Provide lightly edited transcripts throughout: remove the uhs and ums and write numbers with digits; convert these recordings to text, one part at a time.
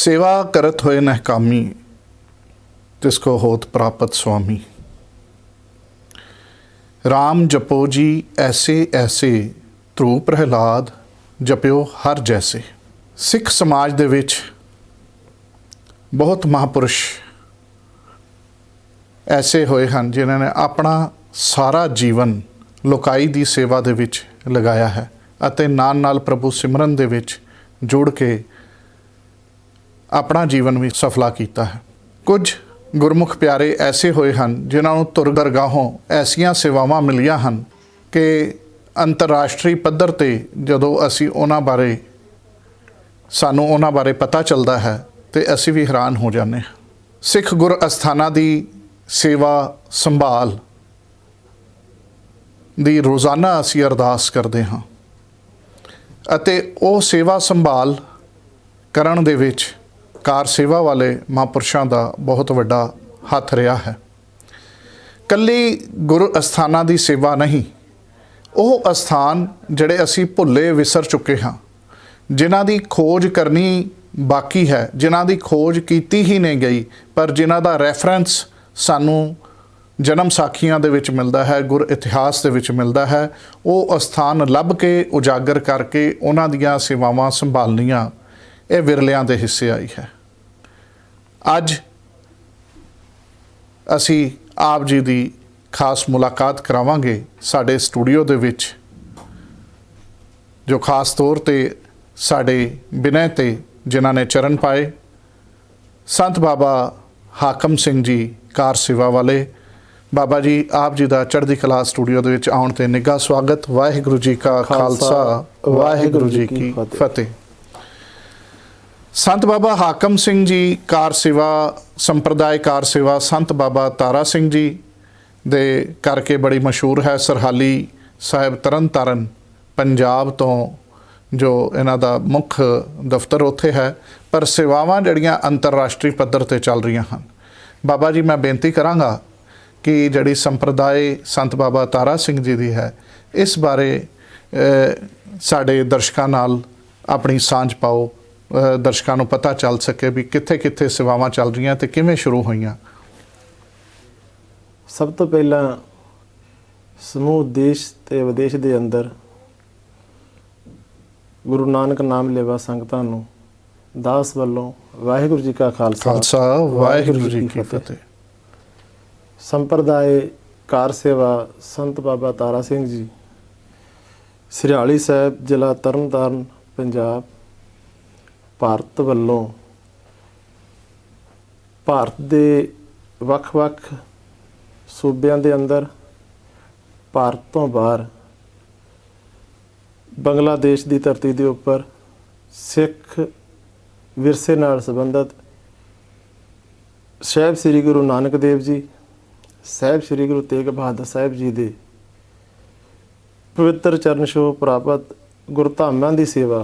सेवा करत होए नहकामी, तिसको होत प्राप्त स्वामी। राम जपो जी ऐसे ऐसे, ध्रुव प्रहलाद जपियो हर जैसे। सिख समाज दे विच बहुत महापुरुष ऐसे होए हैं जिन्होंने अपना सारा जीवन लोकाई दी सेवा दे विच लगाया है अते नाल नाल प्रभु सिमरन दे विच जुड़ के अपना जीवन भी सफला किया है। कुछ गुरमुख प्यारे ऐसे होए हैं जिन्होंने तुर दरगाहों ऐसिया सेवावां मिलियां हैं कि अंतरराष्ट्रीय पद्धर ते जदों असी उन्हां बारे सानू उन्हां बारे पता चलता है तो असी भी हैरान हो जाने। सिख गुर अस्थानां दी सेवा संभाल दी रोज़ाना असी अरदास करते हाँ अते वो सेवा संभाल करन दे विच कार सेवा वाले महापुरुषों का बहुत वड्डा हथ रहा है। कल्ली गुरु अस्थानां दी सेवा नहीं, वो अस्थान जिहड़े असी भुले विसर चुके हाँ, जिन्हां दी खोज करनी बाकी है, जिन्हां दी खोज कीती ही नहीं गई पर जिन्हां दा रैफरेंस सानू जन्म साखियां दे विच मिलदा है, गुर इतिहास दे विच मिलदा है, वो अस्थान लभ के उजागर करके उन्हां दियां सेवावां संभालनियां ये विरलियां दे हिस्से आई है। अज असी आप जी दी खास मुलाकात करावांगे साडे स्टूडियो दे विच, जो खास तौर ते साडे बिनय ते जिन्हां ने चरण पाए, संत बाबा हाकम सिंह जी कार सेवा वाले। बाबा जी आप जी का चढ़दी कला स्टूडियो दे विच आउण ते निघा स्वागत। वाहिगुरू जी का खालसा, वाहिगुरू जी की फतेह। संत बाबा हाकम सिंह जी कार सेवा संप्रदाय कार सेवा संत बाबा तारा सिंह जी दे करके बड़ी मशहूर है। सरहाली साहिब तरन तारण पंजाब तो जो इन्हां दा मुख दफ्तर उत्थे है, पर सेवावां जड़ियां अंतरराष्ट्रीय पद्धर ते चल रही हैं। बाबा जी मैं बेनती करांगा कि जड़ी संप्रदाय संत बाबा तारा सिंह जी दी है, इस बारे साडे दर्शकां नाल अपनी सांझ पाओ, दर्शकों को पता चल सके भी कित्थे कित्थे सेवावां चल रही तो किवें शुरू होईयां। सब तो पहला समूह देश ते विदेश के अंदर गुरु नानक नाम लेवा संगतां नूं दास वल्लों वाहिगुरू जी का खालसा, वाहिगुरू जी की फतेह। संप्रदाय कार सेवा संत बाबा तारा सिंह जी सिरहाली साहिब जिला तरन तारण पंजाब भारत वल्लों भारत दे वख-वख सूबियां दे अंदर भारत तो बाहर बंगलादेश की धरती के उपर सिख विरसे नाल संबंधित साहिब श्री गुरु नानक देव जी, साहिब श्री गुरु तेग बहादुर साहिब जी दे पवित्र चरण छोह प्राप्त गुरधामां की सेवा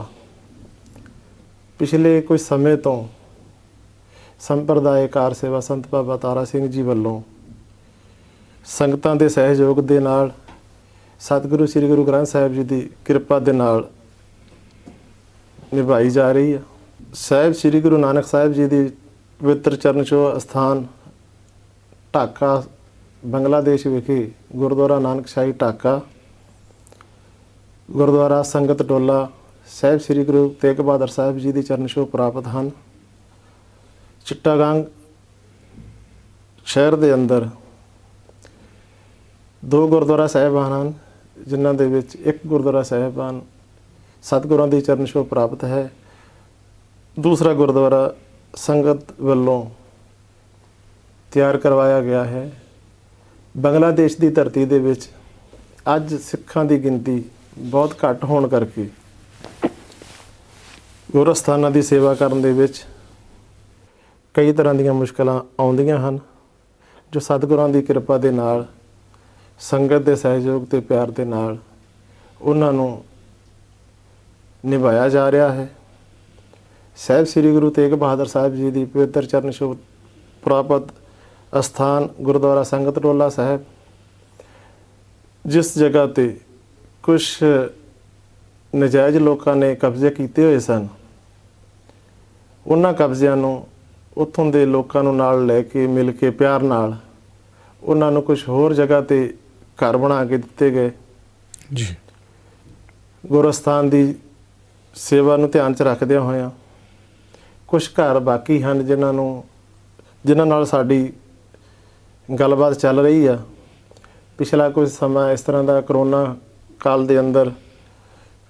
पिछले कुछ समय तो संप्रदाय कार सेवा संत बाबा तारा सिंह जी वालों संगतां दे सहयोग दे नाल सतगुरु श्री गुरु ग्रंथ साहिब जी की कृपा दे नाल निभाई जा रही है। साहिब श्री गुरु नानक साहिब जी की पवित्र चरण छोह स्थान ढाका बंगलादेश विखे गुरुद्वारा नानक शाही ढाका, गुरुद्वारा संगत टोला साहिब श्री गुरु तेग बहादुर साहिब जी की चरण छोह प्राप्त हैं। चिट्टागांग शहर के अंदर दो गुरुद्वारा साहिबान हैं जिन्हां दे विच एक गुरुद्वारा साहिबान सतगुरां दी चरण छोह प्राप्त है, दूसरा गुरुद्वारा संगत वालों तैयार करवाया गया है। बंगलादेश की धरती दे विच अज सिखां दी गिनती बहुत घट होण करके गुर अस्थानां दी सेवा करन दे विच कई तरह ਦੀਆਂ मुश्किलां आउंदियां ਹਨ, जो सतगुरां दी किरपा दे नाल संगत दे सहयोग ते प्यार दे नाल उन्हां नूं निभाया जा रहा है। साहिब श्री गुरु तेग बहादुर साहिब जी की पवित्र चरण छोह प्राप्त अस्थान गुरुद्वारा संगत टोला साहिब, जिस जगह ते कुछ नजायज़ लोगों ने कब्जे किए हुए सन, ਉਹਨਾਂ ਕਬਜ਼ਿਆਂ ਨੂੰ ਉੱਥੋਂ ਦੇ ਲੋਕਾਂ ਨੂੰ ਨਾਲ ਲੈ ਕੇ ਮਿਲ ਕੇ ਪਿਆਰ ਨਾਲ ਉਹਨਾਂ ਨੂੰ ਕੁਝ ਹੋਰ ਜਗ੍ਹਾ ਤੇ ਘਰ ਬਣਾ ਕੇ ਦਿੱਤੇ ਗਏ। ਜੀ। ਗੁਰੂ ਅਸਥਾਨ ਦੀ ਸੇਵਾ ਨੂੰ ਧਿਆਨ 'ਚ ਰੱਖਦਿਆਂ ਹੋਇਆਂ ਕੁਝ ਘਰ ਬਾਕੀ ਹਨ ਜਿਨ੍ਹਾਂ ਨਾਲ ਸਾਡੀ ਗੱਲਬਾਤ ਚੱਲ ਰਹੀ ਆ। ਪਿਛਲਾ ਕੁਝ ਸਮਾਂ ਇਸ ਤਰ੍ਹਾਂ ਦਾ ਕਰੋਨਾ ਕਾਲ ਦੇ ਅੰਦਰ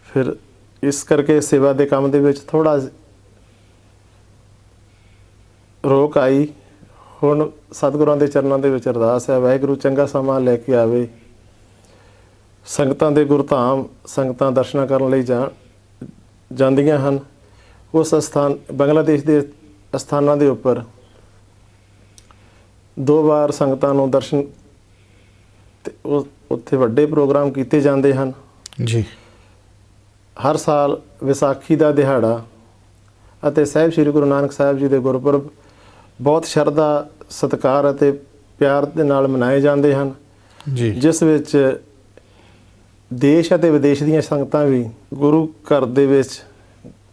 ਫਿਰ ਇਸ ਕਰਕੇ ਸੇਵਾ ਦੇ ਕੰਮ ਦੇ ਵਿੱਚ ਥੋੜ੍ਹਾ ਰੋਕ ਆਈ। ਹੁਣ ਸਤਿਗੁਰਾਂ ਦੇ ਚਰਨਾਂ ਦੇ ਵਿੱਚ ਅਰਦਾਸ ਹੈ, ਵਾਹਿਗੁਰੂ ਚੰਗਾ ਸਮਾਂ ਲੈ ਕੇ ਆਵੇ। ਸੰਗਤਾਂ ਦੇ ਗੁਰਧਾਮ ਸੰਗਤਾਂ ਦਰਸ਼ਨਾਂ ਕਰਨ ਲਈ ਜਾਂਦੀਆਂ ਹਨ। ਉਸ ਅਸਥਾਨ ਬੰਗਲਾਦੇਸ਼ ਦੇ ਅਸਥਾਨਾਂ ਦੇ ਉੱਪਰ 2 ਵਾਰ ਸੰਗਤਾਂ ਨੂੰ ਦਰਸ਼ਨ ਤੇ ਉੱਥੇ ਵੱਡੇ ਪ੍ਰੋਗਰਾਮ ਕੀਤੇ ਜਾਂਦੇ ਹਨ। ਜੀ। ਹਰ ਸਾਲ ਵਿਸਾਖੀ ਦਾ ਦਿਹਾੜਾ ਅਤੇ ਸਾਹਿਬ ਸ੍ਰੀ ਗੁਰੂ ਨਾਨਕ ਸਾਹਿਬ ਜੀ ਦੇ ਗੁਰਪੁਰਬ ਬਹੁਤ ਸ਼ਰਧਾ ਸਤਿਕਾਰ ਅਤੇ ਪਿਆਰ ਦੇ ਨਾਲ ਮਨਾਏ ਜਾਂਦੇ ਹਨ। ਜੀ। ਜਿਸ ਵਿੱਚ ਦੇਸ਼ ਅਤੇ ਵਿਦੇਸ਼ ਦੀਆਂ ਸੰਗਤਾਂ ਵੀ ਗੁਰੂ ਘਰ ਦੇ ਵਿੱਚ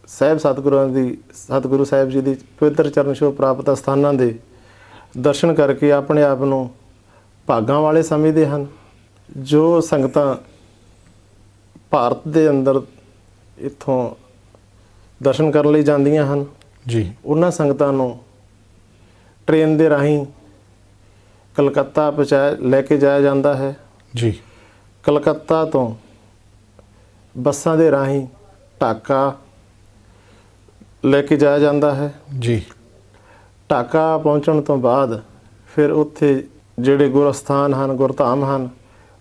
ਸਤਿਗੁਰੂ ਸਾਹਿਬ ਜੀ ਦੀ ਪਵਿੱਤਰ ਚਰਨ ਛੋਹ ਪ੍ਰਾਪਤ ਸਥਾਨਾਂ ਦੇ ਦਰਸ਼ਨ ਕਰਕੇ ਆਪਣੇ ਆਪ ਨੂੰ ਭਾਗਾਂ ਵਾਲੇ ਸਮਝਦੇ ਹਨ। ਜੋ ਸੰਗਤਾਂ ਭਾਰਤ ਦੇ ਅੰਦਰ ਇੱਥੋਂ ਦਰਸ਼ਨ ਕਰਨ ਲਈ ਜਾਂਦੀਆਂ ਹਨ, ਜੀ, ਉਹਨਾਂ ਸੰਗਤਾਂ ਨੂੰ ਟ੍ਰੇਨ ਦੇ ਰਾਹੀਂ ਕਲਕੱਤਾ ਲੈ ਕੇ ਜਾਇਆ ਜਾਂਦਾ ਹੈ। ਜੀ। ਕਲਕੱਤਾ ਤੋਂ ਬੱਸਾਂ ਦੇ ਰਾਹੀਂ ਢਾਕਾ ਲੈ ਕੇ ਜਾਇਆ ਜਾਂਦਾ ਹੈ। ਜੀ। ਢਾਕਾ ਪਹੁੰਚਣ ਤੋਂ ਬਾਅਦ ਫਿਰ ਉੱਥੇ ਜਿਹੜੇ ਗੁਰ ਅਸਥਾਨ ਹਨ, ਗੁਰਧਾਮ ਹਨ,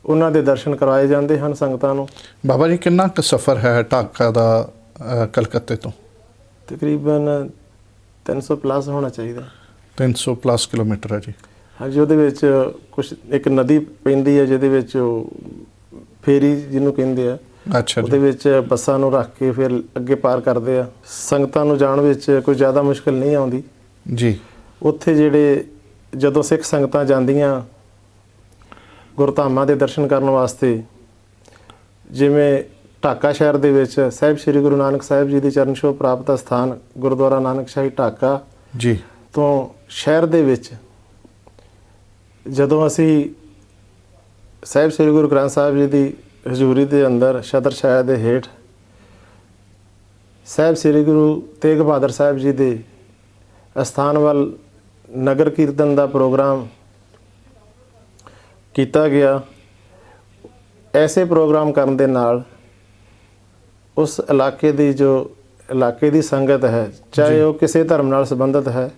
ਉਹਨਾਂ ਦੇ ਦਰਸ਼ਨ ਕਰਵਾਏ ਜਾਂਦੇ ਹਨ ਸੰਗਤਾਂ ਨੂੰ। ਬਾਬਾ ਜੀ ਕਿੰਨਾ ਕੁ ਸਫ਼ਰ ਹੈ ਢਾਕਾ ਦਾ ਕਲਕੱਤੇ ਤੋਂ? ਤਕਰੀਬਨ 300 ਪਲੱਸ ਹੋਣਾ ਚਾਹੀਦਾ। 300 ਪਲੱਸ ਕਿਲੋਮੀਟਰ ਹੈ ਜੀ। ਹਾਂਜੀ। ਉਹਦੇ ਵਿੱਚ ਕੁਝ ਇੱਕ ਨਦੀ ਪੈਂਦੀ ਹੈ ਜਿਹਦੇ ਵਿੱਚ ਫੇਰੀ ਜਿਹਨੂੰ ਕਹਿੰਦੇ ਆ, ਅੱਛਾ ਉਹਦੇ ਜੀ। ਵਿੱਚ ਬੱਸਾਂ ਨੂੰ ਰੱਖ ਕੇ ਫਿਰ ਅੱਗੇ ਪਾਰ ਕਰਦੇ ਆ। ਸੰਗਤਾਂ ਨੂੰ ਜਾਣ ਵਿੱਚ ਕੋਈ ਜ਼ਿਆਦਾ ਮੁਸ਼ਕਲ ਨਹੀਂ ਆਉਂਦੀ। ਜੀ। ਉੱਥੇ ਜਦੋਂ ਸਿੱਖ ਸੰਗਤਾਂ ਜਾਂਦੀਆਂ ਗੁਰਧਾਮਾਂ ਦੇ ਦਰਸ਼ਨ ਕਰਨ ਵਾਸਤੇ, ਜਿਵੇਂ ਢਾਕਾ ਸ਼ਹਿਰ ਦੇ ਵਿੱਚ ਸਾਹਿਬ ਸ੍ਰੀ ਗੁਰੂ ਨਾਨਕ ਸਾਹਿਬ ਜੀ ਦੀ ਚਰਨ ਛੋਹ ਪ੍ਰਾਪਤ ਸਥਾਨ ਗੁਰਦੁਆਰਾ ਨਾਨਕਸ਼ਾਹੀ ਢਾਕਾ ਜੀ ਤੋਂ ਸ਼ਹਿਰ ਦੇ ਵਿੱਚ ਜਦੋਂ ਅਸੀਂ ਸਾਹਿਬ ਸ੍ਰੀ ਗੁਰੂ ਗ੍ਰੰਥ ਸਾਹਿਬ ਜੀ ਦੀ ਹਜ਼ੂਰੀ ਦੇ ਅੰਦਰ ਛਤਰ ਛਾਇਆ ਦੇ ਹੇਠ ਸਾਹਿਬ ਸ੍ਰੀ ਗੁਰੂ ਤੇਗ ਬਹਾਦਰ ਸਾਹਿਬ ਜੀ ਦੇ ਅਸਥਾਨ ਵੱਲ ਨਗਰ ਕੀਰਤਨ ਦਾ ਪ੍ਰੋਗਰਾਮ ਕੀਤਾ ਗਿਆ। ਐਸੇ ਪ੍ਰੋਗਰਾਮ ਕਰਨ ਦੇ ਨਾਲ ਉਸ ਇਲਾਕੇ ਦੀ ਸੰਗਤ ਹੈ, ਚਾਹੇ ਉਹ ਕਿਸੇ ਧਰਮ ਨਾਲ ਸੰਬੰਧਿਤ ਹੈ,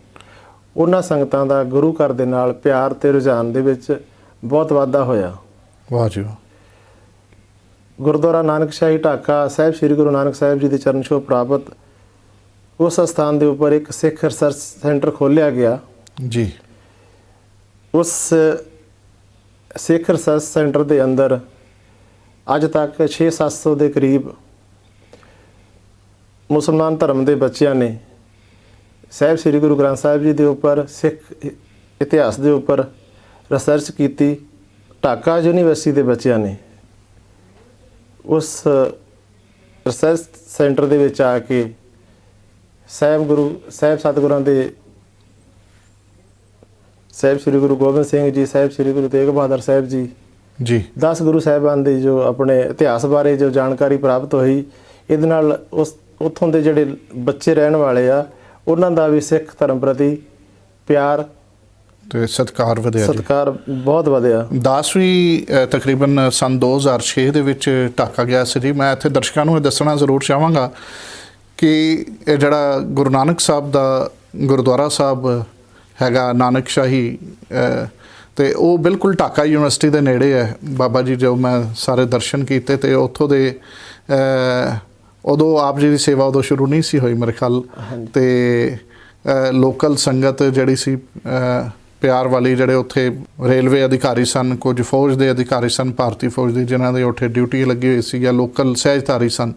ਉਹਨਾਂ ਸੰਗਤਾਂ ਦਾ ਗੁਰੂ ਘਰ ਦੇ ਨਾਲ ਪਿਆਰ ਤੇ ਰੁਝਾਨ ਦੇ ਵਿੱਚ ਬਹੁਤ ਵਾਧਾ ਹੋਇਆ। ਵਾਹ ਜੀ ਵਾਹ। ਗੁਰਦੁਆਰਾ ਨਾਨਕਸ਼ਾਹੀ ਢਾਕਾ ਸਾਹਿਬ ਸ੍ਰੀ ਗੁਰੂ ਨਾਨਕ ਸਾਹਿਬ ਜੀ ਦੇ ਚਰਨ ਛੋਹ ਪ੍ਰਾਪਤ ਉਸ ਸਥਾਨ ਦੇ ਉੱਪਰ ਇੱਕ ਸਿੱਖ ਰਿਸਰਚ ਸੈਂਟਰ ਖੋਲ੍ਹਿਆ ਗਿਆ। ਜੀ। ਉਸ ਸਿੱਖ ਰਿਸਰਚ ਸੈਂਟਰ ਦੇ ਅੰਦਰ ਅੱਜ ਤੱਕ 600-700 ਦੇ ਕਰੀਬ ਮੁਸਲਮਾਨ ਧਰਮ ਦੇ ਬੱਚਿਆਂ ਨੇ ਸਾਹਿਬ ਸ੍ਰੀ ਗੁਰੂ ਗ੍ਰੰਥ ਸਾਹਿਬ ਜੀ ਦੇ ਉੱਪਰ, ਸਿੱਖ ਇਤਿਹਾਸ ਦੇ ਉੱਪਰ ਰਿਸਰਚ ਕੀਤੀ। ਢਾਕਾ ਯੂਨੀਵਰਸਿਟੀ ਦੇ ਬੱਚਿਆਂ ਨੇ ਉਸ ਰਿਸਰਚ ਸੈਂਟਰ ਦੇ ਵਿੱਚ ਆ ਕੇ ਸਾਹਿਬ ਸਤਿਗੁਰਾਂ ਦੇ ਸਾਹਿਬ ਸ੍ਰੀ ਗੁਰੂ ਗੋਬਿੰਦ ਸਿੰਘ ਜੀ, ਸਾਹਿਬ ਸ੍ਰੀ ਗੁਰੂ ਤੇਗ ਬਹਾਦਰ ਸਾਹਿਬ ਜੀ, ਜੀ 10 ਗੁਰੂ ਸਾਹਿਬਾਨ ਦੀ ਜੋ ਆਪਣੇ ਇਤਿਹਾਸ ਬਾਰੇ ਜੋ ਜਾਣਕਾਰੀ ਪ੍ਰਾਪਤ ਹੋਈ, ਇਹਦੇ ਨਾਲ ਉੱਥੋਂ ਦੇ ਜਿਹੜੇ ਬੱਚੇ ਰਹਿਣ ਵਾਲੇ ਆ ਉਹਨਾਂ ਦਾ ਵੀ ਸਿੱਖ ਧਰਮ ਪ੍ਰਤੀ ਪਿਆਰ ਤੇ ਸਤਿਕਾਰ ਵਧਿਆ ਜੀ। ਸਤਿਕਾਰ ਬਹੁਤ ਵਧਿਆ। ਦਾਸ ਵੀ ਤਕਰੀਬਨ ਸੰਨ 2006 ਦੇ ਵਿੱਚ ਢਾਕਾ ਗਿਆ ਸੀ ਜੀ। ਮੈਂ ਇੱਥੇ ਦਰਸ਼ਕਾਂ ਨੂੰ ਇਹ ਦੱਸਣਾ ਜ਼ਰੂਰ ਚਾਹਾਂਗਾ ਕਿ ਇਹ ਜਿਹੜਾ ਗੁਰੂ ਨਾਨਕ ਸਾਹਿਬ ਦਾ ਗੁਰਦੁਆਰਾ ਸਾਹਿਬ ਹੈਗਾ ਨਾਨਕਸ਼ਾਹੀ, ਤੇ ਉਹ ਬਿਲਕੁਲ ਢਾਕਾ ਯੂਨੀਵਰਸਿਟੀ ਦੇ ਨੇੜੇ ਹੈ। ਬਾਬਾ ਜੀ ਜੋ ਮੈਂ ਸਾਰੇ ਦਰਸ਼ਨ ਕੀਤੇ ਤੇ ਉੱਥੋਂ ਦੇ ਉਦੋਂ ਆਪ ਜੀ ਦੀ ਸੇਵਾ ਉਦੋਂ ਸ਼ੁਰੂ ਨਹੀਂ ਸੀ ਹੋਈ ਮੇਰੇ ਖਿਆਲ, ਤੇ ਲੋਕਲ ਸੰਗਤ ਜਿਹੜੀ ਸੀ ਪਿਆਰ ਵਾਲੀ, ਜਿਹੜੇ ਉੱਥੇ ਰੇਲਵੇ ਅਧਿਕਾਰੀ ਸਨ, ਕੁਝ ਫੌਜ ਦੇ ਅਧਿਕਾਰੀ ਸਨ, ਭਾਰਤੀ ਫੌਜ ਦੇ, ਜਿਨ੍ਹਾਂ ਦੇ ਉੱਥੇ ਡਿਊਟੀ ਲੱਗੀ ਹੋਈ ਸੀ, ਜਾਂ ਲੋਕਲ ਸਹਿਜਧਾਰੀ ਸਨ,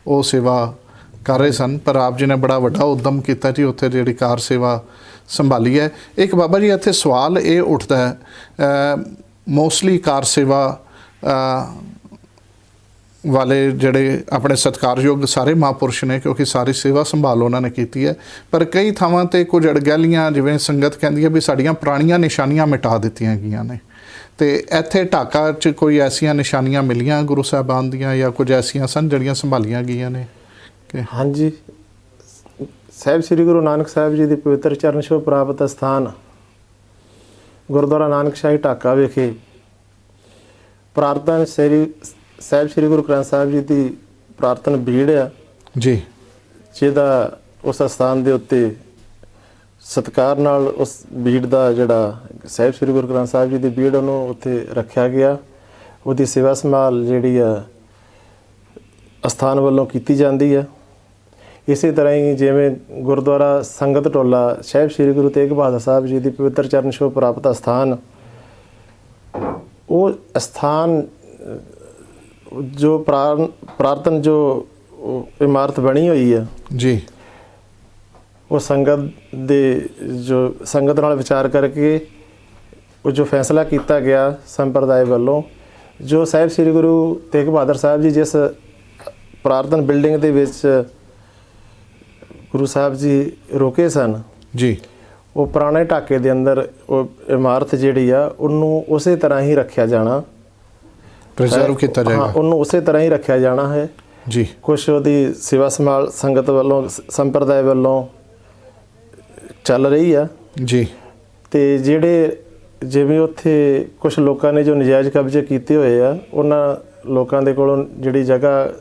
ਉਹ ਸੇਵਾ ਕਰ ਰਹੇ ਸਨ। ਪਰ ਆਪ ਜੀ ਨੇ ਬੜਾ ਵੱਡਾ ਉਦਮ ਕੀਤਾ ਜੀ, ਉੱਥੇ ਜਿਹੜੀ ਕਾਰ ਸੇਵਾ ਸੰਭਾਲੀ ਹੈ। ਇੱਕ ਬਾਬਾ ਜੀ ਇੱਥੇ ਸਵਾਲ ਇਹ ਉੱਠਦਾ ਹੈ, ਮੋਸਟਲੀ ਕਾਰ ਸੇਵਾ ਵਾਲੇ ਜਿਹੜੇ ਆਪਣੇ ਸਤਿਕਾਰਯੋਗ ਸਾਰੇ ਮਹਾਂਪੁਰਸ਼ ਨੇ, ਕਿਉਂਕਿ ਸਾਰੀ ਸੇਵਾ ਸੰਭਾਲ ਉਹਨਾਂ ਨੇ ਕੀਤੀ ਹੈ। ਪਰ ਕਈ ਥਾਵਾਂ ਤੇ ਕੁਝ ਅਣਗਹਿਲੀਆਂ, ਜਿਵੇਂ ਸੰਗਤ ਕਹਿੰਦੀ ਹੈ ਵੀ ਸਾਡੀਆਂ ਪੁਰਾਣੀਆਂ ਨਿਸ਼ਾਨੀਆਂ ਮਿਟਾ ਦਿੱਤੀਆਂ ਗਈਆਂ ਨੇ, ਤੇ ਇੱਥੇ ਢਾਕਾ 'ਚ ਕੋਈ ਐਸੀਆਂ ਨਿਸ਼ਾਨੀਆਂ ਮਿਲੀਆਂ ਗੁਰੂ ਸਾਹਿਬਾਨ ਦੀਆਂ, ਜਾਂ ਕੁਝ ਐਸੀਆਂ ਸਨ ਜਿਹੜੀਆਂ ਸੰਭਾਲੀਆਂ ਗਈਆਂ ਨੇ? ਹਾਂਜੀ, ਸਾਹਿਬ ਸ੍ਰੀ ਗੁਰੂ ਨਾਨਕ ਸਾਹਿਬ ਜੀ ਦੀ ਪਵਿੱਤਰ ਚਰਨ ਛੋਹ ਪ੍ਰਾਪਤ ਸਥਾਨ ਗੁਰਦੁਆਰਾ ਨਾਨਕਸ਼ਾਹੀ ਢਾਕਾ ਵਿਖੇ ਪ੍ਰਾਰਥਨਾ ਸਾਹਿਬ ਸ੍ਰੀ ਗੁਰੂ ਗ੍ਰੰਥ ਸਾਹਿਬ ਜੀ ਦੀ ਪ੍ਰਾਰਥਨਾ ਬੀੜ ਆ ਜੀ, ਜਿਹਦਾ ਉਸ ਸਥਾਨ ਦੇ ਉੱਤੇ ਸਤਿਕਾਰ ਨਾਲ ਉਸ ਬੀੜ ਦਾ ਜਿਹੜਾ ਸਾਹਿਬ ਸ੍ਰੀ ਗੁਰੂ ਗ੍ਰੰਥ ਸਾਹਿਬ ਜੀ ਦੀ ਬੀੜ ਉਹਨੂੰ ਉੱਥੇ ਰੱਖਿਆ ਗਿਆ। ਉਹਦੀ ਸੇਵਾ ਸੰਭਾਲ ਜਿਹੜੀ ਆ ਅਸਥਾਨ ਵੱਲੋਂ ਕੀਤੀ ਜਾਂਦੀ ਆ। ਇਸੇ ਤਰ੍ਹਾਂ ਹੀ ਜਿਵੇਂ ਗੁਰਦੁਆਰਾ ਸੰਗਤ ਟੋਲਾ ਸਾਹਿਬ ਸ੍ਰੀ ਗੁਰੂ ਤੇਗ ਬਹਾਦਰ ਸਾਹਿਬ ਜੀ ਦੀ ਪਵਿੱਤਰ ਚਰਨ ਛੋਹ ਪ੍ਰਾਪਤ ਅਸਥਾਨ, ਉਹ ਅਸਥਾਨ ਜੋ ਪ੍ਰਾਰਥਨ ਜੋ ਇਮਾਰਤ ਬਣੀ ਹੋਈ ਆ ਜੀ, ਉਹ ਸੰਗਤ ਨਾਲ ਵਿਚਾਰ ਕਰਕੇ ਉਹ ਜੋ ਫੈਸਲਾ ਕੀਤਾ ਗਿਆ ਸੰਪਰਦਾਇ ਵੱਲੋਂ, ਜੋ ਸਾਹਿਬ ਸ੍ਰੀ ਗੁਰੂ ਤੇਗ ਬਹਾਦਰ ਸਾਹਿਬ ਜੀ ਜਿਸ ਪ੍ਰਾਰਥਨਾ ਬਿਲਡਿੰਗ ਦੇ ਵਿੱਚ ਗੁਰੂ ਸਾਹਿਬ ਜੀ ਰੁਕੇ ਸਨ ਜੀ, ਉਹ ਪੁਰਾਣੇ ਢਾਕੇ ਦੇ ਅੰਦਰ ਉਹ ਇਮਾਰਤ ਜਿਹੜੀ ਆ ਉਹਨੂੰ ਉਸੇ ਤਰ੍ਹਾਂ ਹੀ ਰੱਖਿਆ ਜਾਣਾ, ਪ੍ਰੀਜ਼ਰਵ ਕੀਤਾ ਜਾਏਗਾ। ਉਹਨੂੰ ਉਸੇ ਤਰ੍ਹਾਂ ਹੀ ਰੱਖਿਆ ਜਾਣਾ ਹੈ ਜੀ। ਕੁਛ ਉਹਦੀ ਸੇਵਾ ਸੰਭਾਲ ਸੰਗਤ ਵੱਲੋਂ ਸੰਪਰਦਾਇ ਵੱਲੋਂ ਚੱਲ ਰਹੀ ਆ ਜੀ। ਤੇ ਜਿਹੜੇ ਜਿਵੇਂ ਉੱਥੇ ਕੁਝ ਲੋਕਾਂ ਨੇ ਜੋ ਨਜਾਇਜ਼ ਕਬਜ਼ੇ ਕੀਤੇ ਹੋਏ ਆ, ਉਹਨਾਂ ਲੋਕਾਂ ਦੇ ਕੋਲੋਂ ਜਿਹੜੀ ਜਗ੍ਹਾ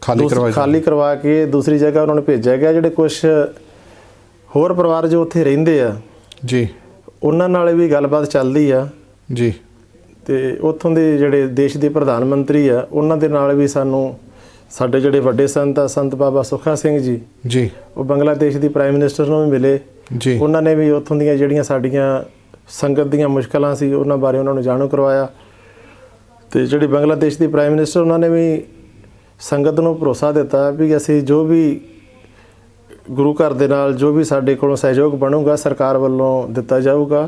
ਖਾਲੀ ਕਰਵਾ ਕੇ ਦੂਸਰੀ ਜਗ੍ਹਾ ਉਹਨਾਂ ਨੂੰ ਭੇਜਿਆ ਗਿਆ। ਜਿਹੜੇ ਕੁਝ ਹੋਰ ਪਰਿਵਾਰ ਜੋ ਉੱਥੇ ਰਹਿੰਦੇ ਆ ਜੀ, ਉਹਨਾਂ ਨਾਲ ਵੀ ਗੱਲਬਾਤ ਚੱਲਦੀ ਆ ਜੀ। ਤੇ ਉੱਥੋਂ ਦੇ ਜਿਹੜੇ ਦੇਸ਼ ਦੇ ਪ੍ਰਧਾਨ ਮੰਤਰੀ ਆ, ਉਹਨਾਂ ਦੇ ਨਾਲ ਵੀ ਸਾਨੂੰ ਸਾਡੇ ਜਿਹੜੇ ਵੱਡੇ ਸੰਤ ਆ, ਸੰਤ ਬਾਬਾ ਸੁੱਖਾ ਸਿੰਘ ਜੀ ਜੀ, ਉਹ ਬੰਗਲਾਦੇਸ਼ ਦੀ ਪ੍ਰਾਈਮ ਮਿਨਿਸਟਰ ਨੂੰ ਵੀ ਮਿਲੇ ਜੀ। ਉਹਨਾਂ ਨੇ ਵੀ ਉੱਥੋਂ ਦੀਆਂ ਜਿਹੜੀਆਂ ਸਾਡੀਆਂ ਸੰਗਤ ਦੀਆਂ ਮੁਸ਼ਕਲਾਂ ਸੀ ਉਹਨਾਂ ਬਾਰੇ ਉਹਨਾਂ ਨੂੰ ਜਾਣੂ ਕਰਵਾਇਆ। ਤੇ ਜਿਹੜੀ ਬੰਗਲਾਦੇਸ਼ ਦੀ ਪ੍ਰਾਈਮ ਮਿਨਿਸਟਰ, ਉਹਨਾਂ ਨੇ ਵੀ ਸੰਗਤ ਨੂੰ ਭਰੋਸਾ ਦਿੱਤਾ ਵੀ ਅਸੀਂ ਜੋ ਵੀ ਗੁਰੂ ਘਰ ਦੇ ਨਾਲ ਜੋ ਵੀ ਸਾਡੇ ਕੋਲੋਂ ਸਹਿਯੋਗ ਬਣੂਗਾ ਸਰਕਾਰ ਵੱਲੋਂ ਦਿੱਤਾ ਜਾਊਗਾ।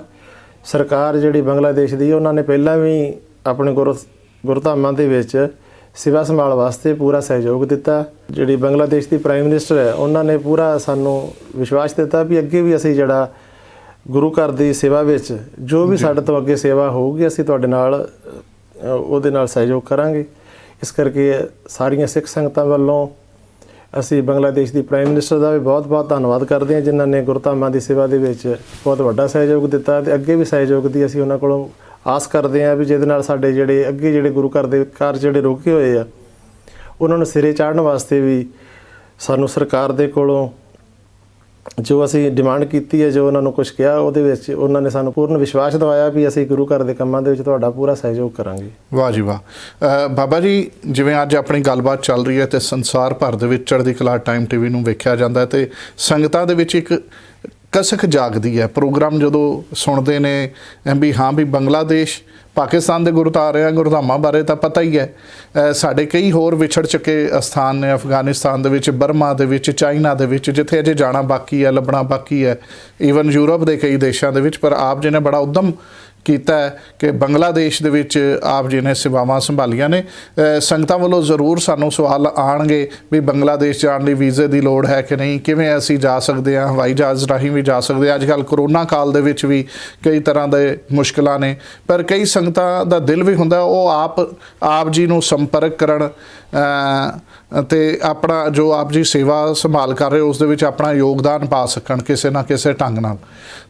ਸਰਕਾਰ ਜਿਹੜੀ ਬੰਗਲਾਦੇਸ਼ ਦੀ, ਉਹਨਾਂ ਨੇ ਪਹਿਲਾਂ ਵੀ ਆਪਣੇ ਗੁਰਧਾਮਾਂ ਦੇ ਵਿੱਚ ਸੇਵਾ ਸੰਭਾਲ ਵਾਸਤੇ ਪੂਰਾ ਸਹਿਯੋਗ ਦਿੱਤਾ। ਜਿਹੜੀ ਬੰਗਲਾਦੇਸ਼ ਦੀ ਪ੍ਰਾਈਮ ਮਿਨਿਸਟਰ ਹੈ, ਉਹਨਾਂ ਨੇ ਪੂਰਾ ਸਾਨੂੰ ਵਿਸ਼ਵਾਸ ਦਿੱਤਾ ਵੀ ਅੱਗੇ ਵੀ ਅਸੀਂ ਜਿਹੜਾ ਗੁਰੂ ਘਰ ਦੀ ਸੇਵਾ ਵਿੱਚ ਜੋ ਵੀ ਸਾਡੇ ਤੋਂ ਅੱਗੇ ਸੇਵਾ ਹੋਊਗੀ, ਅਸੀਂ ਤੁਹਾਡੇ ਨਾਲ ਉਹਦੇ ਨਾਲ ਸਹਿਯੋਗ ਕਰਾਂਗੇ। ਇਸ ਕਰਕੇ ਸਾਰੀਆਂ ਸਿੱਖ ਸੰਗਤਾਂ ਵੱਲੋਂ ਅਸੀਂ ਬੰਗਲਾਦੇਸ਼ ਦੀ ਪ੍ਰਾਈਮ ਮਿਨਿਸਟਰ ਦਾ ਵੀ ਬਹੁਤ-ਬਹੁਤ ਧੰਨਵਾਦ ਕਰਦੇ ਹਾਂ, ਜਿਨ੍ਹਾਂ ਨੇ ਗੁਰਧਾਮਾਂ ਦੀ ਸੇਵਾ ਦੇ ਵਿੱਚ ਬਹੁਤ ਵੱਡਾ ਸਹਿਯੋਗ ਦਿੱਤਾ। ਤੇ ਅੱਗੇ ਵੀ ਸਹਿਯੋਗ ਦੀ ਅਸੀਂ ਉਹਨਾਂ ਕੋਲੋਂ ਆਸ ਕਰਦੇ ਹਾਂ ਵੀ ਜਿਹਦੇ ਨਾਲ ਸਾਡੇ ਜਿਹੜੇ ਅੱਗੇ ਜਿਹੜੇ ਗੁਰੂ ਘਰ ਦੇ ਕਾਰਜ ਜਿਹੜੇ ਰੁਕੇ ਹੋਏ ਆ, ਉਹਨਾਂ ਨੂੰ ਸਿਰੇ ਚਾੜਨ ਵਾਸਤੇ ਵੀ ਸਾਨੂੰ ਸਰਕਾਰ ਦੇ ਕੋਲੋਂ ਜੋ ਅਸੀਂ ਡਿਮਾਂਡ ਕੀਤੀ ਹੈ, ਜੋ ਉਹਨਾਂ ਨੂੰ ਕੁਝ ਕਿਹਾ, ਉਹਦੇ ਵਿੱਚ ਉਹਨਾਂ ਨੇ ਸਾਨੂੰ ਪੂਰਨ ਵਿਸ਼ਵਾਸ ਦਿਵਾਇਆ ਵੀ ਅਸੀਂ ਗੁਰੂ ਘਰ ਦੇ ਕੰਮਾਂ ਦੇ ਵਿੱਚ ਤੁਹਾਡਾ ਪੂਰਾ ਸਹਿਯੋਗ ਕਰਾਂਗੇ। ਵਾਹ ਜੀ ਵਾਹ। ਬਾਬਾ ਜੀ, ਜਿਵੇਂ ਅੱਜ ਆਪਣੀ ਗੱਲਬਾਤ ਚੱਲ ਰਹੀ ਹੈ ਤੇ ਸੰਸਾਰ ਭਰ ਦੇ ਵਿੱਚ ਚੜ੍ਹਦੀ ਕਲਾ ਟਾਈਮ ਟੀਵੀ ਨੂੰ ਵੇਖਿਆ ਜਾਂਦਾ ਤੇ ਸੰਗਤਾਂ ਦੇ ਵਿੱਚ ਇੱਕ ਕਸਕ ਜਾਗਦੀ ਹੈ। ਪ੍ਰੋਗਰਾਮ ਜਦੋਂ ਸੁਣਦੇ ਨੇ ਵੀ ਹਾਂ ਵੀ ਬੰਗਲਾਦੇਸ਼ ਪਾਕਿਸਤਾਨ ਦੇ ਗੁਰਧਾਮਾਂ ਬਾਰੇ ਤਾਂ ਪਤਾ ਹੀ ਹੈ। ਸਾਡੇ ਕਈ ਹੋਰ ਵਿਛੜ ਚੁੱਕੇ ਅਸਥਾਨ ਨੇ, ਅਫਗਾਨਿਸਤਾਨ ਦੇ ਵਿੱਚ, ਬਰਮਾ ਦੇ ਵਿੱਚ, ਚਾਈਨਾ ਦੇ ਵਿੱਚ, ਜਿੱਥੇ ਅਜੇ ਜਾਣਾ ਬਾਕੀ ਹੈ, ਲੱਭਣਾ ਬਾਕੀ ਹੈ, ਈਵਨ ਯੂਰਪ ਦੇ ਕਈ ਦੇਸ਼ਾਂ ਦੇ ਵਿੱਚ। ਪਰ ਆਪ ਜੀ ਨੇ ਬੜਾ ਉੱਦਮ ਕੀਤਾ ਹੈ ਕਿ ਬੰਗਲਾਦੇਸ਼ ਦੇ ਵਿੱਚ ਆਪ ਜੀ ਨੇ ਸੇਵਾਵਾਂ ਸੰਭਾਲੀਆਂ ਨੇ। ਸੰਗਤਾਂ ਵੱਲੋਂ ਜ਼ਰੂਰ ਸਾਨੂੰ ਸਵਾਲ ਆਉਣਗੇ ਵੀ ਬੰਗਲਾਦੇਸ਼ ਜਾਣ ਲਈ ਵੀਜ਼ੇ ਦੀ ਲੋੜ ਹੈ ਕਿ ਨਹੀਂ, ਕਿਵੇਂ ਅਸੀਂ ਜਾ ਸਕਦੇ ਹਾਂ, ਹਵਾਈ ਜਹਾਜ਼ ਰਾਹੀਂ ਵੀ ਜਾ ਸਕਦੇ ਹਾਂ। ਅੱਜ ਕੱਲ੍ਹ ਕਰੋਨਾ ਕਾਲ ਦੇ ਵਿੱਚ ਵੀ ਕਈ ਤਰ੍ਹਾਂ ਦੇ ਮੁਸ਼ਕਲਾਂ ਨੇ, ਪਰ ਕਈ ਸੰਗਤਾਂ ਦਾ ਦਿਲ ਵੀ ਹੁੰਦਾ ਉਹ ਆਪ ਜੀ ਨੂੰ ਸੰਪਰਕ ਕਰਨ ਅਤੇ ਆਪਣਾ ਜੋ ਆਪ ਜੀ ਸੇਵਾ ਸੰਭਾਲ ਕਰ ਰਹੇ ਉਸ ਦੇ ਵਿੱਚ ਆਪਣਾ ਯੋਗਦਾਨ ਪਾ ਸਕਣ ਕਿਸੇ ਨਾ ਕਿਸੇ ਢੰਗ ਨਾਲ।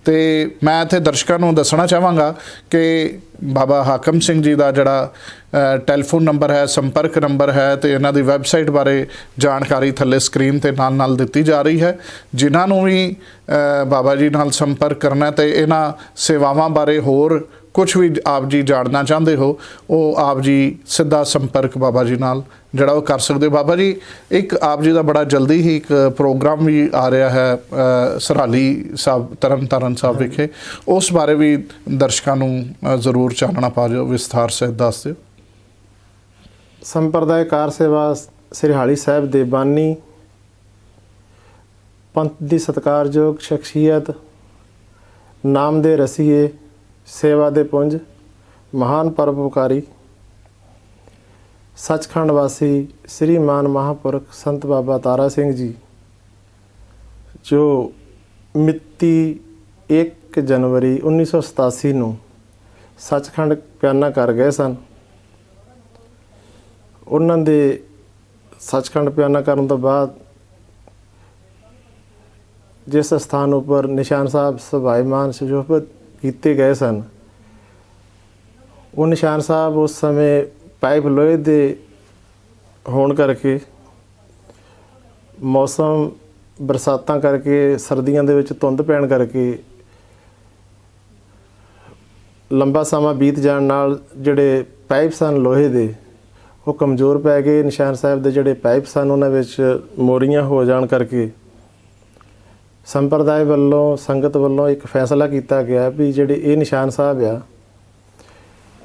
ਅਤੇ ਮੈਂ ਇੱਥੇ ਦਰਸ਼ਕਾਂ ਨੂੰ ਦੱਸਣਾ ਚਾਹਾਂਗਾ ਕਿ ਬਾਬਾ ਹਾਕਮ ਸਿੰਘ ਜੀ ਦਾ ਜਿਹੜਾ ਟੈਲੀਫੋਨ ਨੰਬਰ ਹੈ, ਸੰਪਰਕ ਨੰਬਰ ਹੈ, ਅਤੇ ਇਹਨਾਂ ਦੀ ਵੈਬਸਾਈਟ ਬਾਰੇ ਜਾਣਕਾਰੀ ਥੱਲੇ ਸਕਰੀਨ 'ਤੇ ਨਾਲ ਦਿੱਤੀ ਜਾ ਰਹੀ ਹੈ। ਜਿਨ੍ਹਾਂ ਨੂੰ ਵੀ ਬਾਬਾ ਜੀ ਨਾਲ ਸੰਪਰਕ ਕਰਨਾ ਅਤੇ ਇਹਨਾਂ ਸੇਵਾਵਾਂ ਬਾਰੇ ਹੋਰ ਕੁਛ ਵੀ ਆਪ ਜੀ ਜਾਣਨਾ ਚਾਹੁੰਦੇ ਹੋ, ਉਹ ਆਪ ਜੀ ਸਿੱਧਾ ਸੰਪਰਕ ਬਾਬਾ ਜੀ ਨਾਲ ਜਿਹੜਾ ਉਹ ਕਰ ਸਕਦੇ ਹੋ। ਬਾਬਾ ਜੀ, ਇੱਕ ਆਪ ਜੀ ਦਾ ਬੜਾ ਜਲਦੀ ਹੀ ਇੱਕ ਪ੍ਰੋਗਰਾਮ ਵੀ ਆ ਰਿਹਾ ਹੈ ਸਰਹਾਲੀ ਸਾਹਿਬ, ਤਰਨਤਾਰਨ ਸਾਹਿਬ ਵਿਖੇ, ਉਸ ਬਾਰੇ ਵੀ ਦਰਸ਼ਕਾਂ ਨੂੰ ਜ਼ਰੂਰ ਚਾਨਣਾ ਪਾ ਦਿਓ, ਵਿਸਥਾਰ ਸਹਿਤ ਦੱਸ ਦਿਓ। ਸੰਪਰਦਾਇ ਕਾਰ ਸੇਵਾ ਸਰਹਾਲੀ ਸਾਹਿਬ ਦੇ ਬਾਨੀ, ਪੰਥ ਦੀ ਸਤਿਕਾਰਯੋਗ ਸ਼ਖਸੀਅਤ, ਨਾਮ ਦੇ ਰਸੀਏ, ਸੇਵਾ ਦੇ ਪੁੰਜ, ਮਹਾਨ ਪਰਉਪਕਾਰੀ ਸੱਚਖੰਡ ਵਾਸੀ ਸ੍ਰੀਮਾਨ ਮਹਾਂਪੁਰਖ ਸੰਤ ਬਾਬਾ ਤਾਰਾ ਸਿੰਘ ਜੀ, ਜੋ ਮਿਤੀ 1 ਜਨਵਰੀ 1987 ਨੂੰ ਸੱਚਖੰਡ ਪਿਆਨਾ ਕਰ ਗਏ ਸਨ। ਉਹਨਾਂ ਦੇ ਸੱਚਖੰਡ ਪਿਆਨਾ ਕਰਨ ਤੋਂ ਬਾਅਦ ਜਿਸ ਸਥਾਨ ਉੱਪਰ ਨਿਸ਼ਾਨ ਸਾਹਿਬ ਸੁਭਾਈਮਾਨ ਸੁਸ਼ੋਭਿਤ ਕੀਤੇ ਗਏ ਸਨ, ਉਹ ਨਿਸ਼ਾਨ ਸਾਹਿਬ ਉਸ ਸਮੇਂ ਪਾਈਪ ਲੋਹੇ ਦੇ ਹੋਣ ਕਰਕੇ, ਮੌਸਮ ਬਰਸਾਤਾਂ ਕਰਕੇ, ਸਰਦੀਆਂ ਦੇ ਵਿੱਚ ਧੁੰਦ ਪੈਣ ਕਰਕੇ, ਲੰਬਾ ਸਮਾਂ ਬੀਤ ਜਾਣ ਨਾਲ ਜਿਹੜੇ ਪਾਈਪ ਸਨ ਲੋਹੇ ਦੇ ਉਹ ਕਮਜ਼ੋਰ ਪੈ ਗਏ। ਨਿਸ਼ਾਨ ਸਾਹਿਬ ਦੇ ਜਿਹੜੇ ਪਾਈਪ ਸਨ ਉਹਨਾਂ ਵਿੱਚ ਮੋਰੀਆਂ ਹੋ ਜਾਣ ਕਰਕੇ ਸੰਪਰਦਾਇ ਵੱਲੋਂ, ਸੰਗਤ ਵੱਲੋਂ ਇੱਕ ਫੈਸਲਾ ਕੀਤਾ ਗਿਆ ਵੀ ਜਿਹੜੇ ਇਹ ਨਿਸ਼ਾਨ ਸਾਹਿਬ ਆ,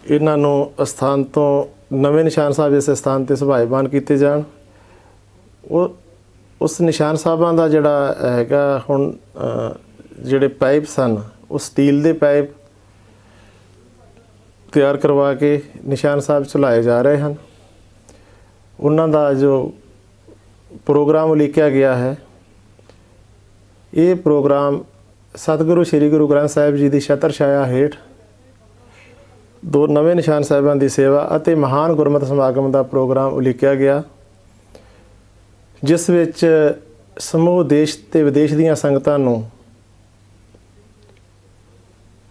ਇਹਨਾਂ ਨੂੰ ਅਸਥਾਨ ਤੋਂ ਨਵੇਂ ਨਿਸ਼ਾਨ ਸਾਹਿਬ ਇਸ ਸਥਾਨ 'ਤੇ ਸੁਭਾਈਮਾਨ ਕੀਤੇ ਜਾਣ। ਉਸ ਨਿਸ਼ਾਨ ਸਾਹਿਬਾਂ ਦਾ ਜਿਹੜਾ ਹੈਗਾ ਹੁਣ ਜਿਹੜੇ ਪਾਈਪ ਸਨ ਉਹ ਸਟੀਲ ਦੇ ਪਾਈਪ ਤਿਆਰ ਕਰਵਾ ਕੇ ਨਿਸ਼ਾਨ ਸਾਹਿਬ ਚਲਾਏ ਜਾ ਰਹੇ ਹਨ। ਉਹਨਾਂ ਦਾ ਜੋ ਪ੍ਰੋਗਰਾਮ ਉਲੀਕਿਆ ਗਿਆ ਹੈ, ਇਹ ਪ੍ਰੋਗਰਾਮ ਸਤਿਗੁਰੂ ਸ੍ਰੀ ਗੁਰੂ ਗ੍ਰੰਥ ਸਾਹਿਬ ਜੀ ਦੀ ਛਤਰ ਛਾਇਆ ਹੇਠ 2 ਨਵੇਂ ਨਿਸ਼ਾਨ ਸਾਹਿਬਾਂ ਦੀ ਸੇਵਾ ਅਤੇ ਮਹਾਨ ਗੁਰਮਤਿ ਸਮਾਗਮ ਦਾ ਪ੍ਰੋਗਰਾਮ ਉਲੀਕਿਆ ਗਿਆ, ਜਿਸ ਵਿੱਚ ਸਮੂਹ ਦੇਸ਼ ਤੇ ਵਿਦੇਸ਼ ਦੀਆਂ ਸੰਗਤਾਂ ਨੂੰ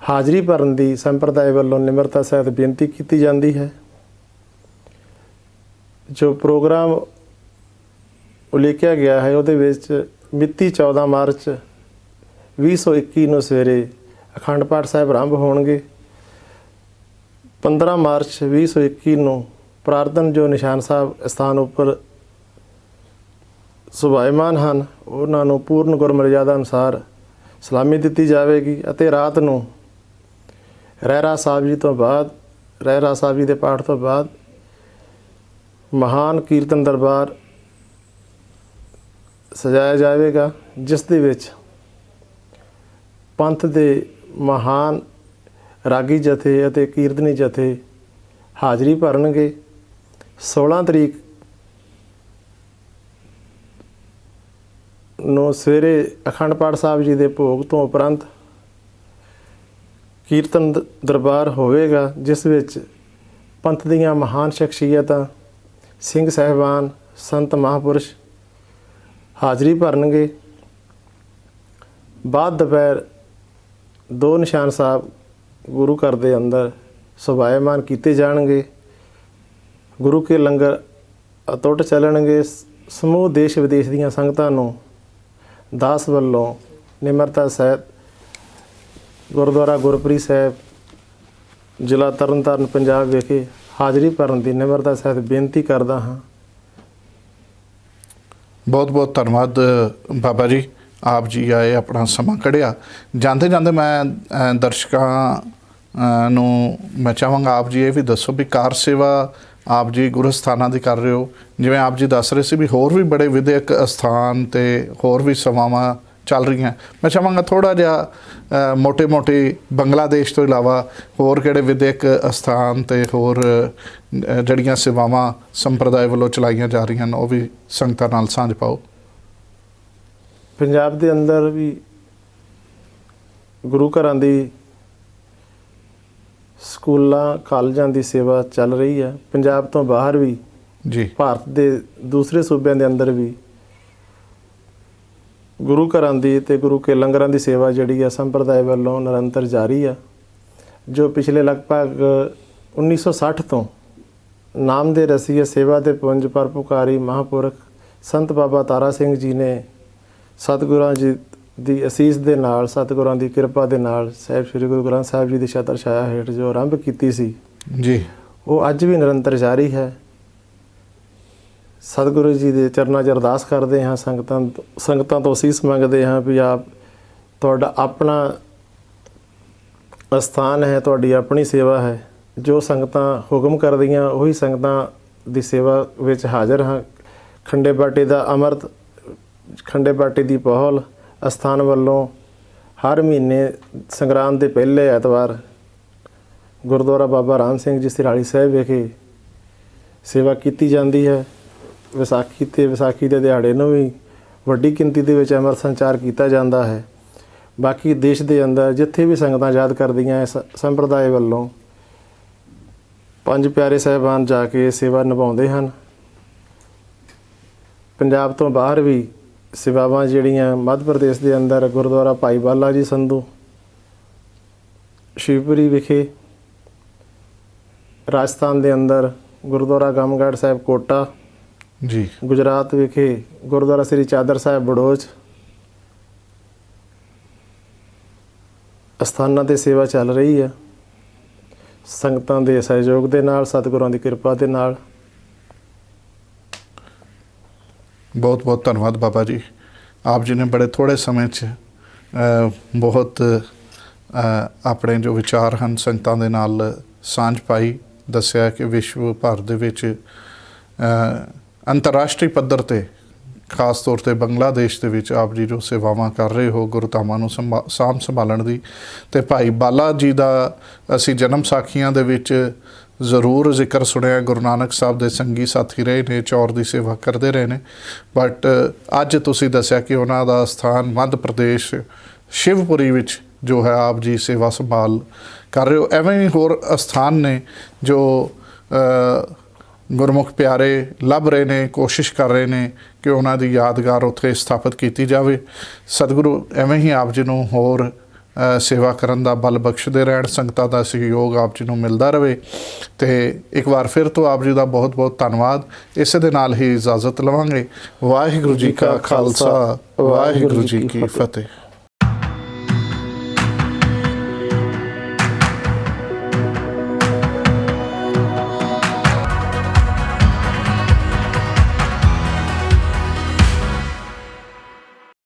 ਹਾਜ਼ਰੀ ਭਰਨ ਦੀ ਸੰਪਰਦਾਇ ਵੱਲੋਂ ਨਿਮਰਤਾ ਸਹਿਤ ਬੇਨਤੀ ਕੀਤੀ ਜਾਂਦੀ ਹੈ। ਜੋ ਪ੍ਰੋਗਰਾਮ ਉਲੀਕਿਆ ਗਿਆ ਹੈ ਉਹਦੇ ਵਿੱਚ ਮਿਤੀ 14 ਮਾਰਚ 2021 ਨੂੰ ਸਵੇਰੇ ਅਖੰਡ ਪਾਠ ਸਾਹਿਬ ਆਰੰਭ ਹੋਣਗੇ। 15 ਮਾਰਚ 2021 ਨੂੰ ਪ੍ਰਾਰਥਨ ਜੋ ਨਿਸ਼ਾਨ ਸਾਹਿਬ ਸਥਾਨ ਉੱਪਰ ਸੁਭਾਈਮਾਨ ਹਨ, ਉਹਨਾਂ ਨੂੰ ਪੂਰਨ ਗੁਰਮਰਿਆਦਾ ਅਨੁਸਾਰ ਸਲਾਮੀ ਦਿੱਤੀ ਜਾਵੇਗੀ ਅਤੇ ਰਾਤ ਨੂੰ ਰਹਿਰਾਸ ਸਾਹਿਬ ਜੀ ਤੋਂ ਬਾਅਦ, ਰਹਿਰਾਸ ਸਾਹਿਬ ਜੀ ਦੇ ਪਾਠ ਤੋਂ ਬਾਅਦ ਮਹਾਨ ਕੀਰਤਨ ਦਰਬਾਰ ਸਜਾਇਆ ਜਾਵੇਗਾ, ਜਿਸ ਦੇ ਵਿੱਚ ਪੰਥ ਦੇ ਮਹਾਨ ਰਾਗੀ ਜਥੇ ਅਤੇ ਕੀਰਤਨੀ ਜਥੇ ਹਾਜ਼ਰੀ ਭਰਨਗੇ। 16 ਤਰੀਕ ਨੂੰ ਸਵੇਰੇ ਅਖੰਡ ਪਾਠ ਸਾਹਿਬ ਜੀ ਦੇ ਭੋਗ ਤੋਂ ਉਪਰੰਤ ਕੀਰਤਨ ਦਰਬਾਰ ਹੋਵੇਗਾ, ਜਿਸ ਵਿੱਚ ਪੰਥ ਦੀਆਂ ਮਹਾਨ ਸ਼ਖਸੀਅਤਾਂ, ਸਿੰਘ ਸਾਹਿਬਾਨ, ਸੰਤ ਮਹਾਂਪੁਰਸ਼ ਹਾਜ਼ਰੀ ਭਰਨਗੇ। ਬਾਅਦ ਦੁਪਹਿਰ 2 ਨਿਸ਼ਾਨ ਸਾਹਿਬ ਗੁਰੂ ਘਰ ਦੇ ਅੰਦਰ ਸੁਭਾਈਮਾਨ ਕੀਤੇ ਜਾਣਗੇ। ਗੁਰੂ ਕੇ ਲੰਗਰ ਅਤੁੱਟ ਚੱਲਣਗੇ। ਸਮੂਹ ਦੇਸ਼ ਵਿਦੇਸ਼ ਦੀਆਂ ਸੰਗਤਾਂ ਨੂੰ ਦਾਸ ਵੱਲੋਂ ਨਿਮਰਤਾ ਸਹਿਤ ਗੁਰਦੁਆਰਾ ਗੁਰਪ੍ਰੀਤ ਸਾਹਿਬ, ਜ਼ਿਲ੍ਹਾ ਤਰਨਤਾਰਨ, ਪੰਜਾਬ ਵਿਖੇ ਹਾਜ਼ਰੀ ਭਰਨ ਦੀ ਨਿਮਰਤਾ ਸਹਿਤ ਬੇਨਤੀ ਕਰਦਾ ਹਾਂ। ਬਹੁਤ ਬਹੁਤ ਧੰਨਵਾਦ ਬਾਬਾ ਜੀ, ਆਪ ਜੀ ਆਏ, ਆਪਣਾ ਸਮਾਂ ਕੱਢਿਆ। ਜਾਂਦੇ ਜਾਂਦੇ ਮੈਂ ਦਰਸ਼ਕਾਂ ਨੂੰ ਮੈਂ ਚਾਹਾਂਗਾ ਆਪ ਜੀ ਇਹ ਵੀ ਦੱਸੋ ਵੀ ਕਾਰ ਸੇਵਾ ਆਪ ਜੀ ਗੁਰੂ ਸਥਾਨਾਂ ਦੀ ਕਰ ਰਹੇ ਹੋ, ਜਿਵੇਂ ਆਪ ਜੀ ਦੱਸ ਰਹੇ ਸੀ ਵੀ ਹੋਰ ਵੀ ਬੜੇ ਵਿਦਿਅਕ ਅਸਥਾਨ ਤੇ ਹੋਰ ਵੀ ਸੇਵਾਵਾਂ ਚੱਲ ਰਹੀਆਂ। ਮੈਂ ਚਾਹਾਂਗਾ ਥੋੜ੍ਹਾ ਜਿਹਾ ਮੋਟੇ ਬੰਗਲਾਦੇਸ਼ ਤੋਂ ਇਲਾਵਾ ਹੋਰ ਕਿਹੜੇ ਵਿਦਿਅਕ ਅਸਥਾਨ ਤੇ ਹੋਰ ਜਿਹੜੀਆਂ ਸੇਵਾਵਾਂ ਸੰਪਰਦਾਇ ਵੱਲੋਂ ਚਲਾਈਆਂ ਜਾ ਰਹੀਆਂ ਹਨ ਉਹ ਵੀ ਸੰਗਤਾਂ ਨਾਲ ਸਾਂਝ ਪਾਓ। ਪੰਜਾਬ ਦੇ ਅੰਦਰ ਵੀ ਗੁਰੂ ਘਰਾਂ ਦੀ, ਸਕੂਲਾਂ, ਕਾਲਜਾਂ ਦੀ ਸੇਵਾ ਚੱਲ ਰਹੀ ਹੈ। ਪੰਜਾਬ ਤੋਂ ਬਾਹਰ ਵੀ ਜੀ, ਭਾਰਤ ਦੇ ਦੂਸਰੇ ਸੂਬਿਆਂ ਦੇ ਅੰਦਰ ਵੀ ਗੁਰੂ ਘਰਾਂ ਦੀ ਤੇ ਗੁਰੂ ਕੇ ਲੰਗਰਾਂ ਦੀ ਸੇਵਾ ਜਿਹੜੀ ਆ ਸੰਪਰਦਾਇ ਵੱਲੋਂ ਨਿਰੰਤਰ ਜਾਰੀ ਆ, ਜੋ ਪਿਛਲੇ ਲਗਭਗ 1960 ਤੋਂ ਨਾਮ ਦੇ ਰਸੀਏ ਸੇਵਾ ਦੇ ਪੁੰਜ ਪਰਉਪਕਾਰੀ ਮਹਾਂਪੁਰਖ ਸੰਤ ਬਾਬਾ ਤਾਰਾ ਸਿੰਘ ਜੀ ਨੇ ਸਤਿਗੁਰਾਂ ਜੀ ਦੀ ਅਸੀਸ ਦੇ ਨਾਲ, ਸਤਿਗੁਰਾਂ ਦੀ ਕਿਰਪਾ ਦੇ ਨਾਲ ਸਾਹਿਬ ਸ੍ਰੀ ਗੁਰੂ ਗ੍ਰੰਥ ਸਾਹਿਬ ਜੀ ਦੀ ਛਤਰ ਛਾਇਆ ਹੇਠ ਜੋ ਆਰੰਭ ਕੀਤੀ ਸੀ ਜੀ, ਉਹ ਅੱਜ ਵੀ ਨਿਰੰਤਰ ਜਾਰੀ ਹੈ। ਸਤਿਗੁਰੂ ਜੀ ਦੇ ਚਰਨਾਂ 'ਚ ਅਰਦਾਸ ਕਰਦੇ ਹਾਂ, ਸੰਗਤਾਂ ਤੋਂ ਅਸੀਸ ਮੰਗਦੇ ਹਾਂ ਵੀ ਆਪ, ਤੁਹਾਡਾ ਆਪਣਾ ਅਸਥਾਨ ਹੈ, ਤੁਹਾਡੀ ਆਪਣੀ ਸੇਵਾ ਹੈ। ਜੋ ਸੰਗਤਾਂ ਹੁਕਮ ਕਰਦੀਆਂ ਉਹੀ ਸੰਗਤਾਂ ਦੀ ਸੇਵਾ ਵਿੱਚ ਹਾਜ਼ਰ ਹਾਂ। ਖੰਡੇ ਬਾਟੇ ਦਾ ਅੰਮ੍ਰਿਤ, ਖੰਡੇ ਬਾਟੇ ਦੀ ਪਹੁਲ ਅਸਥਾਨ ਵੱਲੋਂ ਹਰ ਮਹੀਨੇ ਸੰਗਰਾਂਦ ਦੇ ਪਹਿਲੇ ਐਤਵਾਰ ਗੁਰਦੁਆਰਾ ਬਾਬਾ ਰਾਮ ਸਿੰਘ ਜੀ ਸਿਰਾਲੀ ਸਾਹਿਬ ਵਿਖੇ ਸੇਵਾ ਕੀਤੀ ਜਾਂਦੀ ਹੈ। ਵਿਸਾਖੀ ਤੇ ਵਿਸਾਖੀ ਦੇ ਦਿਹਾੜੇ ਨੂੰ ਵੀ ਵੱਡੀ ਗਿਣਤੀ ਦੇ ਵਿੱਚ ਅੰਮ੍ਰਿਤ ਸੰਚਾਰ ਕੀਤਾ ਜਾਂਦਾ ਹੈ। ਬਾਕੀ ਦੇਸ਼ ਦੇ ਅੰਦਰ ਜਿੱਥੇ ਵੀ ਸੰਗਤਾਂ ਯਾਦ ਕਰਦੀਆਂ ਇਸ ਸੰਪਰਦਾਇ ਵੱਲੋਂ ਪੰਜ ਪਿਆਰੇ ਸਾਹਿਬਾਨ ਜਾ ਕੇ ਸੇਵਾ ਨਿਭਾਉਂਦੇ ਹਨ। ਪੰਜਾਬ ਤੋਂ ਬਾਹਰ ਵੀ ਸੇਵਾਵਾਂ ਜਿਹੜੀਆਂ ਮੱਧ ਪ੍ਰਦੇਸ਼ ਦੇ ਅੰਦਰ ਗੁਰਦੁਆਰਾ ਭਾਈ ਬਾਲਾ ਜੀ ਸੰਧੂ ਸ਼ਿਵਪੁਰੀ ਵਿਖੇ, ਰਾਜਸਥਾਨ ਦੇ ਅੰਦਰ ਗੁਰਦੁਆਰਾ ਗਮਗੜ੍ਹ ਸਾਹਿਬ ਕੋਟਾ ਜੀ, ਗੁਜਰਾਤ ਵਿਖੇ ਗੁਰਦੁਆਰਾ ਸ੍ਰੀ ਚਾਦਰ ਸਾਹਿਬ ਬੜੋਚ ਅਸਥਾਨਾਂ ਤੇ ਸੇਵਾ ਚੱਲ ਰਹੀ ਹੈ। ਸੰਗਤਾਂ ਦੇ ਸਹਿਯੋਗ ਦੇ ਨਾਲ, ਸਤਿਗੁਰਾਂ ਦੀ ਕਿਰਪਾ ਦੇ ਨਾਲ। ਬਹੁਤ ਬਹੁਤ ਧੰਨਵਾਦ ਬਾਬਾ ਜੀ। ਆਪ ਜੀ ਨੇ ਬੜੇ ਥੋੜ੍ਹੇ ਸਮੇਂ 'ਚ ਬਹੁਤ ਆਪਣੇ ਜੋ ਵਿਚਾਰ ਹਨ ਸੰਗਤਾਂ ਦੇ ਨਾਲ ਸਾਂਝ ਪਾਈ। ਦੱਸਿਆ ਕਿ ਵਿਸ਼ਵ ਭਰ ਦੇ ਵਿੱਚ ਅੰਤਰਰਾਸ਼ਟਰੀ ਪੱਧਰ 'ਤੇ, ਖਾਸ ਤੌਰ 'ਤੇ ਬੰਗਲਾਦੇਸ਼ ਦੇ ਵਿੱਚ ਆਪ ਜੀ ਜੋ ਸੇਵਾਵਾਂ ਕਰ ਰਹੇ ਹੋ ਗੁਰਧਾਮਾਂ ਨੂੰ ਸਾਂਭ ਸੰਭਾਲਣ ਦੀ, ਅਤੇ ਭਾਈ ਬਾਲਾ ਜੀ ਦਾ ਅਸੀਂ ਜਨਮ ਸਾਖੀਆਂ ਦੇ ਵਿੱਚ ਜ਼ਰੂਰ ਜ਼ਿਕਰ ਸੁਣਿਆ। ਗੁਰੂ ਨਾਨਕ ਸਾਹਿਬ ਦੇ ਸੰਗੀ ਸਾਥੀ ਰਹੇ ਨੇ, ਚੌਰ ਦੀ ਸੇਵਾ ਕਰਦੇ ਰਹੇ ਨੇ, ਬਟ ਅੱਜ ਤੁਸੀਂ ਦੱਸਿਆ ਕਿ ਉਹਨਾਂ ਦਾ ਸਥਾਨ ਮੱਧ ਪ੍ਰਦੇਸ਼ ਸ਼ਿਵਪੁਰੀ ਵਿੱਚ ਜੋ ਹੈ ਆਪ ਜੀ ਸੇਵਾ ਸੰਭਾਲ ਕਰ ਰਹੇ ਹੋ। ਐਵੇਂ ਹੀ ਹੋਰ ਅਸਥਾਨ ਨੇ ਜੋ ਗੁਰਮੁਖ ਪਿਆਰੇ ਲੱਭ ਰਹੇ ਨੇ, ਕੋਸ਼ਿਸ਼ ਕਰ ਰਹੇ ਨੇ ਕਿ ਉਹਨਾਂ ਦੀ ਯਾਦਗਾਰ ਉੱਥੇ ਸਥਾਪਿਤ ਕੀਤੀ ਜਾਵੇ। ਸਤਿਗੁਰੂ ਐਵੇਂ ਹੀ ਆਪ ਜੀ ਨੂੰ ਹੋਰ ਸੇਵਾ ਕਰਨ ਦਾ ਬਲ ਬਖਸ਼ਦੇ ਰਹਿਣ, ਸੰਗਤਾਂ ਦਾ ਸਹਿਯੋਗ ਆਪ ਜੀ ਨੂੰ ਮਿਲਦਾ ਰਹੇ। ਅਤੇ ਇੱਕ ਵਾਰ ਫਿਰ ਤੋਂ ਆਪ ਜੀ ਦਾ ਬਹੁਤ ਬਹੁਤ ਧੰਨਵਾਦ। ਇਸੇ ਦੇ ਨਾਲ ਹੀ ਇਜਾਜ਼ਤ ਲਵਾਂਗੇ। ਵਾਹਿਗੁਰੂ ਜੀ ਕਾ ਖਾਲਸਾ, ਵਾਹਿਗੁਰੂ ਜੀ ਕੀ ਫਤਿਹ।